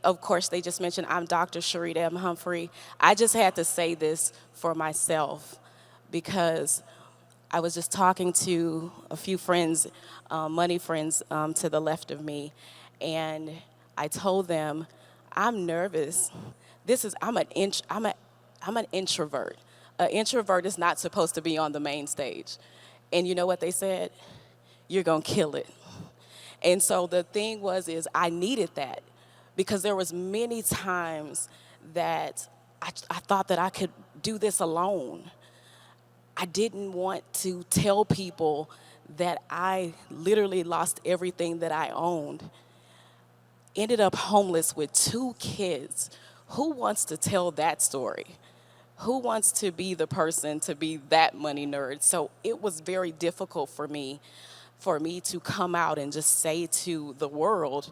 of course, they just mentioned I'm Dr. Sharita Humphrey. I just had to say this for myself because I was just talking to a few friends, money friends to the left of me, and I told them I'm nervous. I'm an introvert. An introvert is not supposed to be on the main stage. And you know what they said? You're gonna kill it. And so the thing is I needed that because there was many times that I thought that I could do this alone. I didn't want to tell people that I literally lost everything that I owned. Ended up homeless with 2 kids. Who wants to tell that story? Who wants to be the person to be that money nerd? So it was very difficult for me to come out and just say to the world,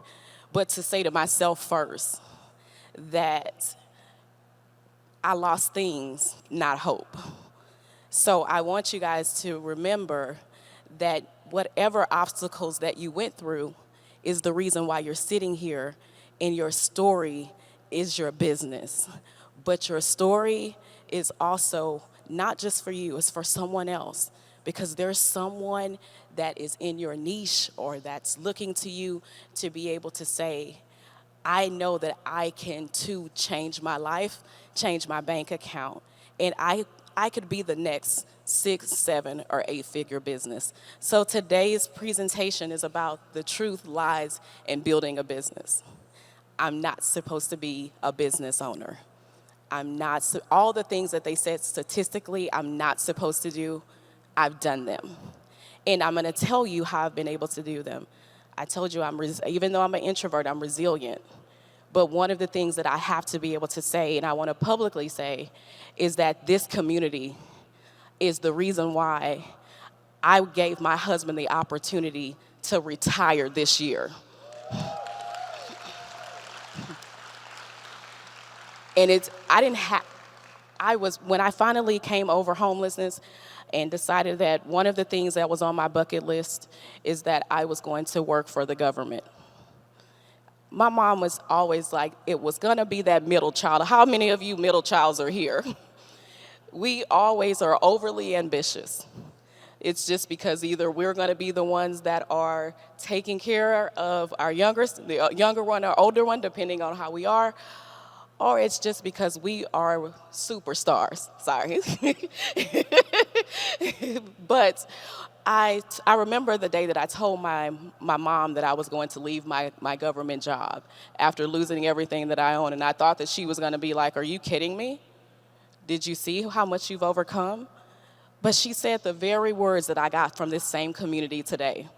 but to say to myself first that I lost things, not hope. So I want you guys to remember that whatever obstacles that you went through is the reason why you're sitting here, and your story is your business. But your story is also not just for you, it's for someone else. Because there's someone that is in your niche or that's looking to you to be able to say, I know that I can too change my life, change my bank account, and I could be the next 6, 7, or 8-figure business. So today's presentation is about the truth, lies, and building a business. I'm not supposed to be a business owner. All the things that they said statistically I'm not supposed to do, I've done them. And I'm gonna tell you how I've been able to do them. I told you even though I'm an introvert, I'm resilient. But one of the things that I have to be able to say, and I wanna publicly say, is that this community is the reason why I gave my husband the opportunity to retire this year. And when I finally came over homelessness and decided that one of the things that was on my bucket list is that I was going to work for the government. My mom was always like, it was gonna be that middle child. How many of you middle childs are here? We always are overly ambitious. It's just because either we're gonna be the ones that are taking care of the younger one or older one, depending on how we are, or it's just because we are superstars. Sorry. But I remember the day that I told my mom that I was going to leave my government job after losing everything that I own. And I thought that she was going to be like, are you kidding me? Did you see how much you've overcome? But she said the very words that I got from this same community today.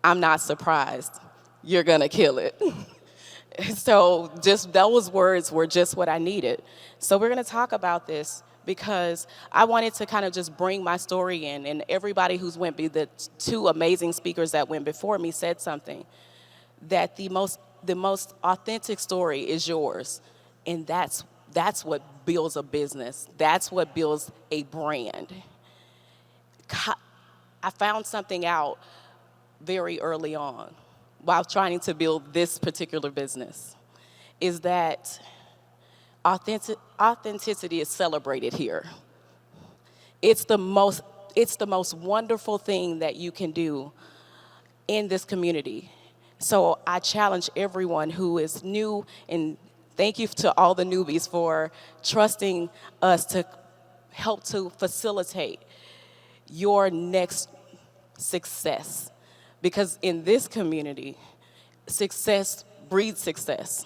I'm not surprised. You're going to kill it. So just those words were just what I needed. So we're going to talk about this because I wanted to kind of just bring my story in, and everybody the 2 amazing speakers that went before me said something, that the most authentic story is yours, and that's what builds a business. That's what builds a brand. I found something out very early on while trying to build this particular business, is that authenticity is celebrated here. It's the most wonderful thing that you can do in this community. So I challenge everyone who is new, and thank you to all the newbies for trusting us to help to facilitate your next success. Because in this community, success breeds success.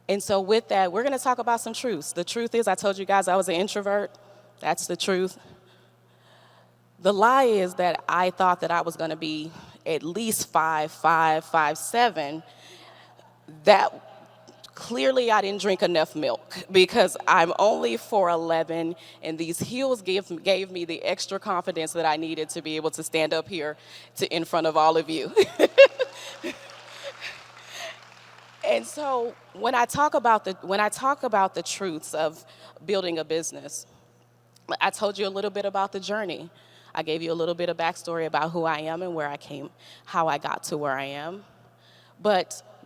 And so with that, we're gonna talk about some truths. The truth is, I told you guys I was an introvert. That's the truth. The lie is that I thought that I was gonna be at least 5'5", 5'7". That clearly I didn't drink enough milk because I'm only 4'11", and these heels gave me the extra confidence that I needed to be able to stand up here in front of all of you. And so when I talk about the truths of building a business, I told you a little bit about the journey. I gave you a little bit of backstory about who I am and where I came, how I got to where I am. But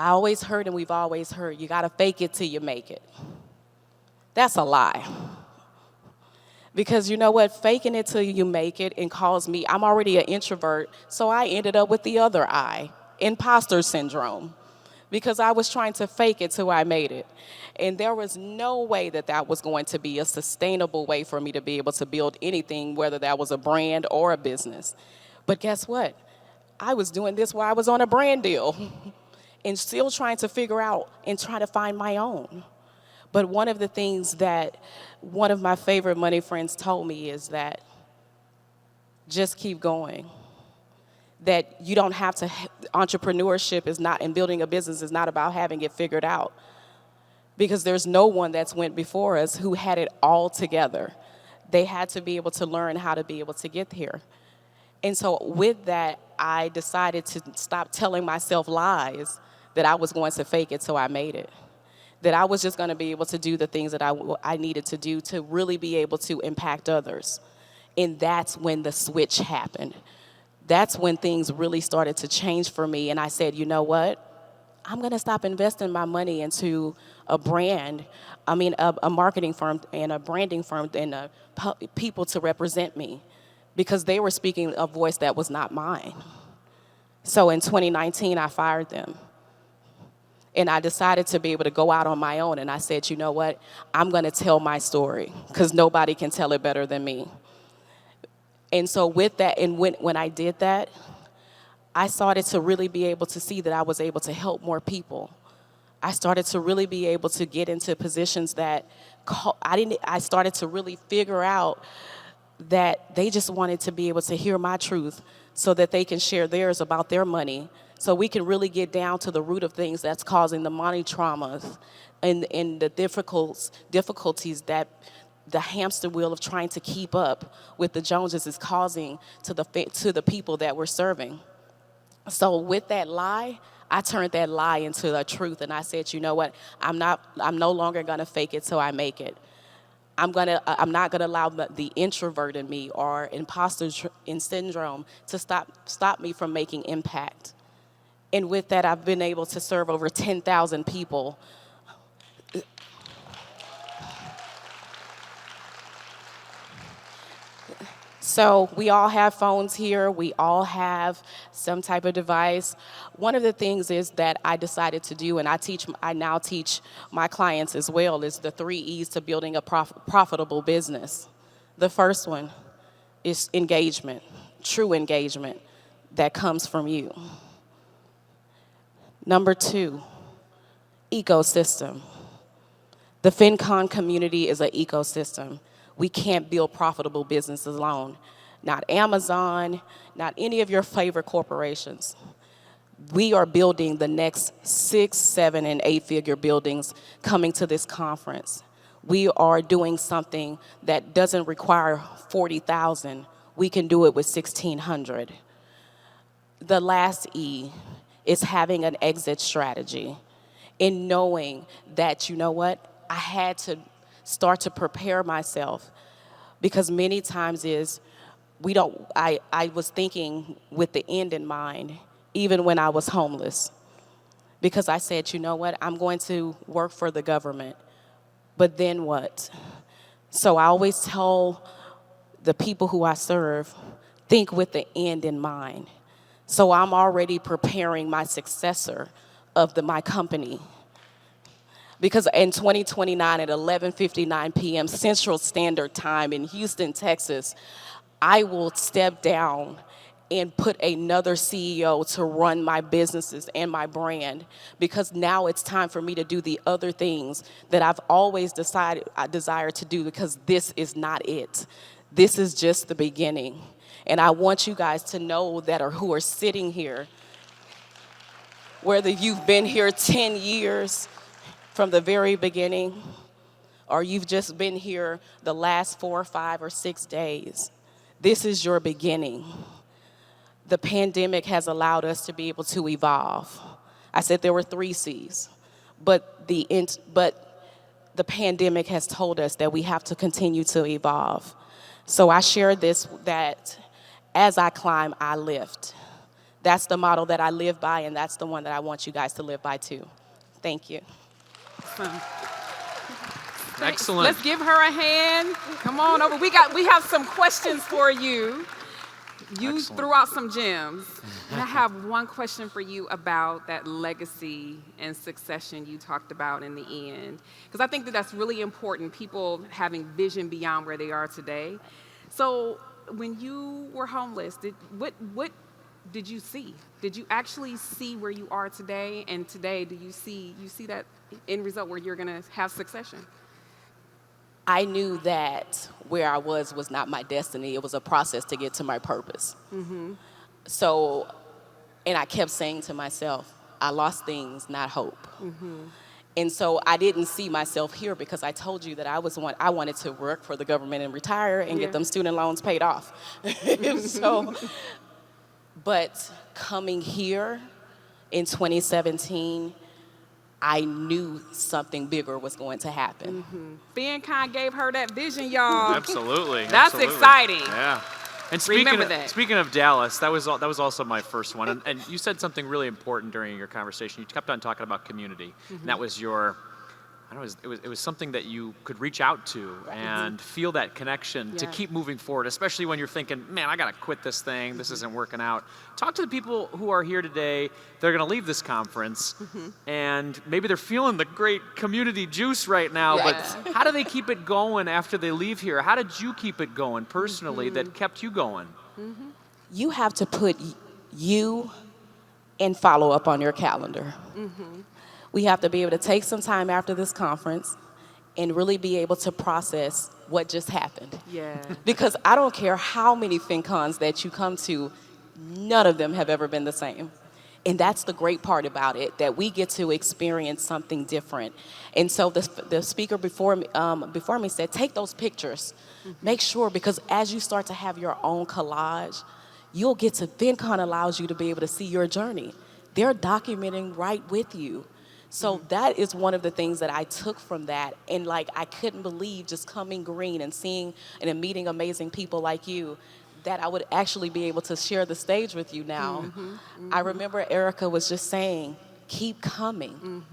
I always heard, and we've always heard, you got to fake it till you make it. That's a lie. Because you know what? Faking it till you make it and calls me, I'm already an introvert, so I ended up with the other I, imposter syndrome, because I was trying to fake it till I made it. And there was no way that that was going to be a sustainable way for me to be able to build anything, whether that was a brand or a business. But guess what? I was doing this while I was on a brand deal and still trying to figure out and try to find my own. But one of the things that one of my favorite money friends told me is that just keep going. That you don't have to, entrepreneurship is not, and building a business is not about having it figured out. Because there's no one that's went before us who had it all together. They had to be able to learn how to be able to get here. And so with that, I decided to stop telling myself lies that I was going to fake it till I made it. That I was just going to be able to do the things that I needed to do to really be able to impact others. And that's when the switch happened. That's when things really started to change for me. And I said, you know what? I'm going to stop investing my money into a brand, a marketing firm and a branding firm and people to represent me, because they were speaking a voice that was not mine. So in 2019, I fired them. And I decided to be able to go out on my own. And I said, you know what? I'm going to tell my story because nobody can tell it better than me. And so with that, and when I did that, I started to really be able to see that I was able to help more people. I started to really be able to get into positions that I started to really figure out that they just wanted to be able to hear my truth so that they can share theirs about their money. So we can really get down to the root of things that's causing the money traumas and the difficulties that the hamster wheel of trying to keep up with the Joneses is causing to the people that we're serving. So with that lie, I turned that lie into a truth, and I said, you know what? I'm no longer gonna fake it till I make it. I'm not gonna allow the introvert in me or imposter syndrome to stop me from making impact. And with that, I've been able to serve over 10,000 people. So we all have phones here. We all have some type of device. One of the things is that I decided to do, and I now teach my clients as well, is the 3 E's to building a profitable business. The first one is engagement, true engagement that comes from you. Number 2, ecosystem. The FinCon community is an ecosystem. We can't build profitable businesses alone. Not Amazon, not any of your favorite corporations. We are building the next 6, 7, and 8-figure buildings coming to this conference. We are doing something that doesn't require 40,000. We can do it with 1,600. The last E is having an exit strategy and knowing that, you know what, I had to start to prepare myself, because many times I was thinking with the end in mind, even when I was homeless, because I said, you know what, I'm going to work for the government, but then what? So I always tell the people who I serve, think with the end in mind. So I'm already preparing my successor of my company. Because in 2029 at 11:59 p.m. Central Standard Time in Houston, Texas, I will step down and put another CEO to run my businesses and my brand, because now it's time for me to do the other things that I've always decided I desire to do, because this is not it. This is just the beginning. And I want you guys to know that, or who are sitting here, whether you've been here 10 years from the very beginning, or you've just been here the last 4, 5, or 6 days, this is your beginning. The pandemic has allowed us to be able to evolve. I said there were 3 C's, but the pandemic has told us that we have to continue to evolve. So I share this, that as I climb, I lift. That's the model that I live by, and that's the one that I want you guys to live by too. Thank you. Awesome. Excellent. Let's give her a hand. Come on over. We have some questions for you. You Excellent. threw out some gems. And I have one question for you about that legacy and succession you talked about in the end. Because I think that that's really important, people having vision beyond where they are today. So when you were homeless, what did you see? Did you actually see where you are today? And today, do you see that end result where you're going to have succession? I knew that where I was not my destiny. It was a process to get to my purpose. So, and I kept saying to myself, I lost things, not hope. And so I didn't see myself here because I told you that I wanted to work for the government and retire and get them student loans paid off. So, but coming here in 2017, I knew something bigger was going to happen. FinCon gave her that vision, y'all. Absolutely. That's absolutely. exciting. Yeah. And speaking of Dallas, that was also my first one. And you said something really important during your conversation. You kept on talking about community. And that was your, I don't know, it was something that you could reach out to and feel that connection to keep moving forward, especially when you're thinking, man, I got to quit this thing. This isn't working out. Talk to the people who are here today. They're going to leave this conference and maybe they're feeling the great community juice right now, but how do they keep it going after they leave here? How did you keep it going personally that kept you going? You have to put you and follow up on your calendar. We have to be able to take some time after this conference and really be able to process what just happened. Because I don't care how many FinCons that you come to, none of them have ever been the same. And that's the great part about it, that we get to experience something different. And so the speaker before me said, take those pictures. Make sure, because as you start to have your own collage, you'll get to, FinCon allows you to be able to see your journey. They're documenting right with you. So that is one of the things that I took from that. And like, I couldn't believe just coming green and seeing and meeting amazing people like you, that I would actually be able to share the stage with you now. I remember Erica was just saying, keep coming.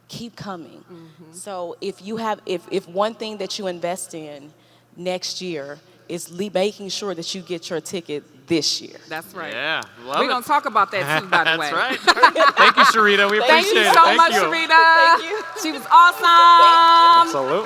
Keep coming. So if one thing that you invest in next year is making sure that you get your ticket this year. That's right. Yeah, love We're it. going to talk about that too, by the way. That's right. Thank you, Sharita. We appreciate it. Thank you so much, you. Sharita. She was awesome. Absolutely.